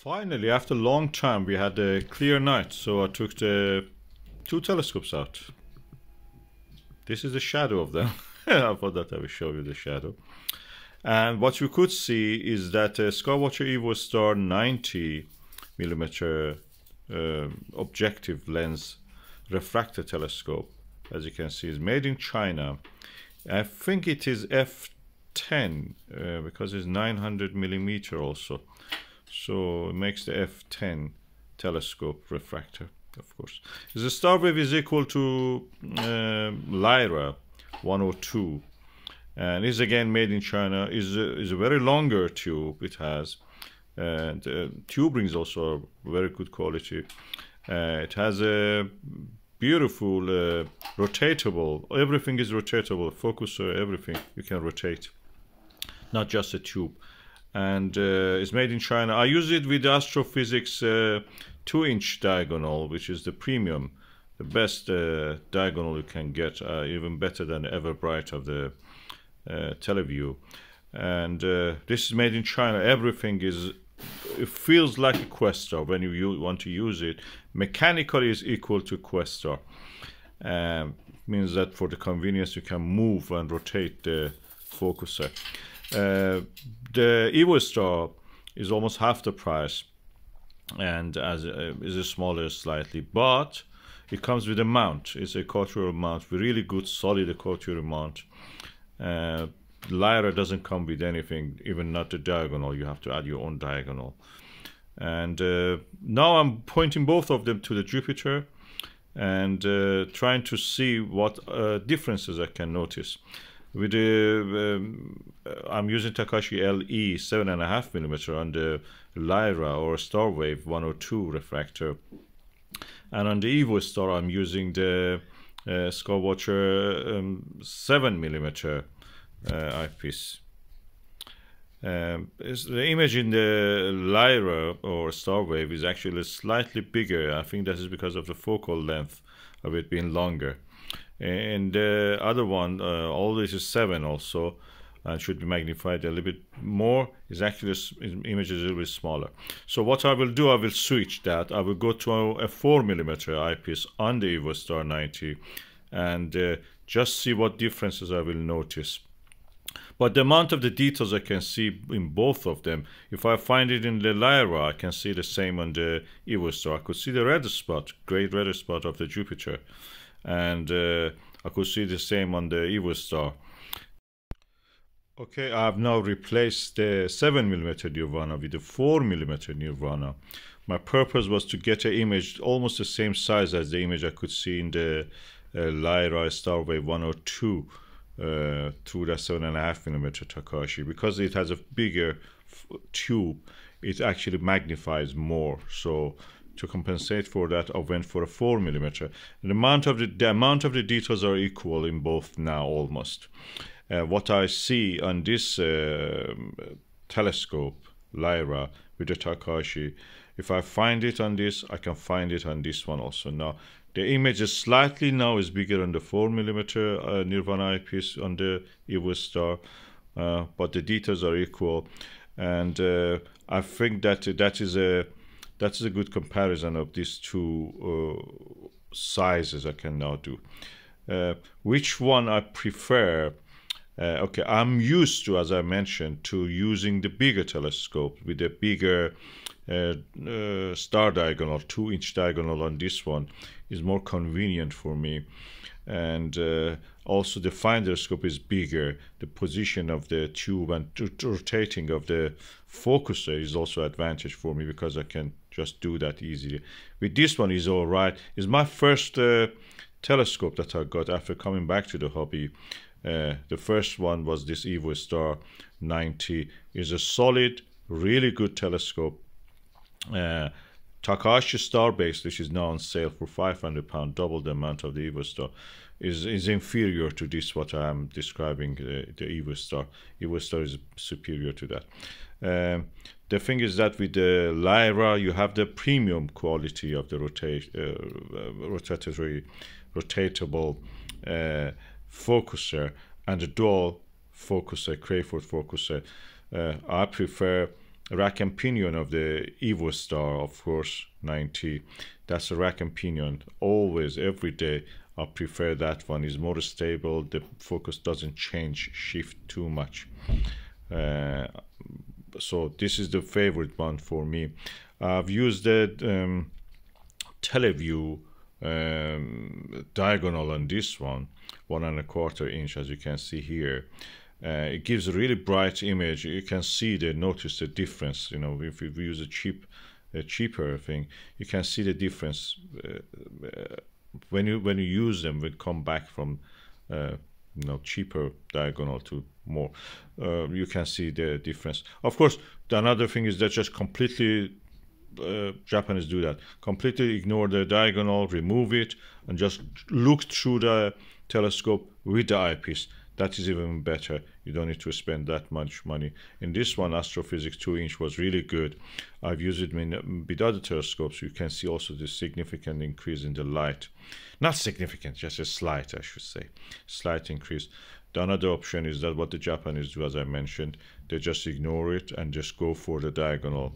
Finally, after a long time, we had a clear night, so I took the two telescopes out. This is the shadow of them. I thought that I would show you the shadow. And what you could see is that SkyWatcher Evostar 90mm objective lens refractor telescope, as you can see, is made in China. I think it is f10 because it's 900mm also. So it makes the f10 telescope refractor, of course. The Starwave is equal to Lyra 102, and is again made in China. Is a very longer tube it has, and tubing is also very good quality. It has a beautiful rotatable. Everything is rotatable. Focuser, everything you can rotate, not just a tube. And it's made in China. I use it with the Astro Physics 2-inch diagonal, which is the premium, the best diagonal you can get, even better than the Everbright of the Televue. And this is made in China. Everything is, it feels like a Questar when you want to use it. Mechanically is equal to Questar. Means that for the convenience you can move and rotate the focuser. The Evostar is almost half the price, and as is smaller slightly, but it comes with a mount. It's a quarter mount, really good solid quarter mount. Lyra doesn't come with anything, even not the diagonal. You have to add your own diagonal. And now I'm pointing both of them to the Jupiter and trying to see what differences I can notice. With the I'm using Takahashi LE 7.5mm on the Lyra or Starwave 102 refractor, and on the Evostar I'm using the SkyWatcher 7mm eyepiece. The image in the Lyra or Starwave is actually slightly bigger. I think that is because of the focal length of it being longer. And the other one, all this is 7 also, and should be magnified a little bit more. Is actually image is a little bit smaller. So what I will do, I will switch that. I will go to a 4mm eyepiece on the Evostar 90, and just see what differences I will notice. But the amount of the details I can see in both of them, if I find it in the Lyra, I can see the same on the Evostar. I could see the red spot, great red spot of the Jupiter. And I could see the same on the Evostar. Okay, I have now replaced the 7mm Nirvana with the 4mm Nirvana. My purpose was to get an image almost the same size as the image I could see in the Lyra Starwave 102 through the 7.5mm Takahashi. Because it has a bigger tube, it actually magnifies more. So to compensate for that, I went for a 4mm. The amount of the details are equal in both now almost. What I see on this telescope, Lyra, with the Takahashi, if I find it on this, I can find it on this one also. Now, the image is slightly now is bigger on the 4mm Nirvana eyepiece on the Evostar, but the details are equal, and I think that that is a good comparison of these two sizes I can now do. Which one I prefer? Okay, I'm used to, as I mentioned, to using the bigger telescope with the bigger star diagonal, 2-inch diagonal on this one is more convenient for me. And also the finder scope is bigger. The position of the tube and rotating of the focuser is also advantage for me because I can just do that easily. With this one is all right. It's my first telescope that I got after coming back to the hobby. The first one was this Evostar 90. Is a solid, really good telescope. Takahashi Starbase, which is now on sale for £500, double the amount of the Evostar, is inferior to this what I am describing, the Evostar. Evostar is superior to that. The thing is that with the Lyra, you have the premium quality of the rotatable focuser and the dual focuser, Crayford focuser. I prefer rack and pinion of the Evostar, of course, 90. That's a rack and pinion. Always, every day, I prefer that one. It's more stable. The focus doesn't change, shift too much. So this is the favorite one for me. I've used the Televue diagonal on this one, 1.25 inch, as you can see here. It gives a really bright image. You can see notice the difference. You know, if you use a cheaper thing, you can see the difference when you use them. Will come back from you know, cheaper diagonal to more. You can see the difference. Of course, another thing is that just completely Japanese do that. Completely ignore the diagonal, remove it, and just look through the telescope with the eyepiece. That is even better. You don't need to spend that much money. In this one, Astro Physics 2-inch was really good. I've used it with other telescopes. You can see also the significant increase in the light. Not significant, just a slight, I should say. Slight increase. The another option is that what the Japanese do, as I mentioned, they just ignore it and just go for the diagonal.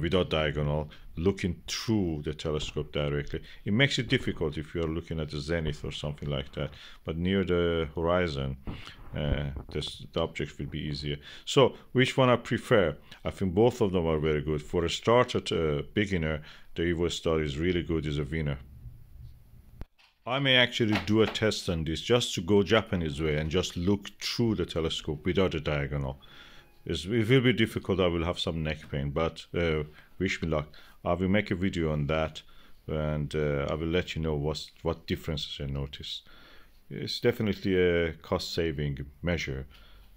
Without diagonal, looking through the telescope directly. It makes it difficult if you are looking at the zenith or something like that, but near the horizon, the object will be easier. So, which one I prefer? I think both of them are very good. For a starter beginner, the Evostar is really good, is a winner. I may actually do a test on this, just to go Japanese way and just look through the telescope without a diagonal. It will be difficult. I will have some neck pain, but wish me luck. I will make a video on that, and I will let you know what differences I notice. It's definitely a cost-saving measure,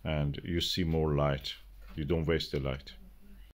and you see more light. You don't waste the light.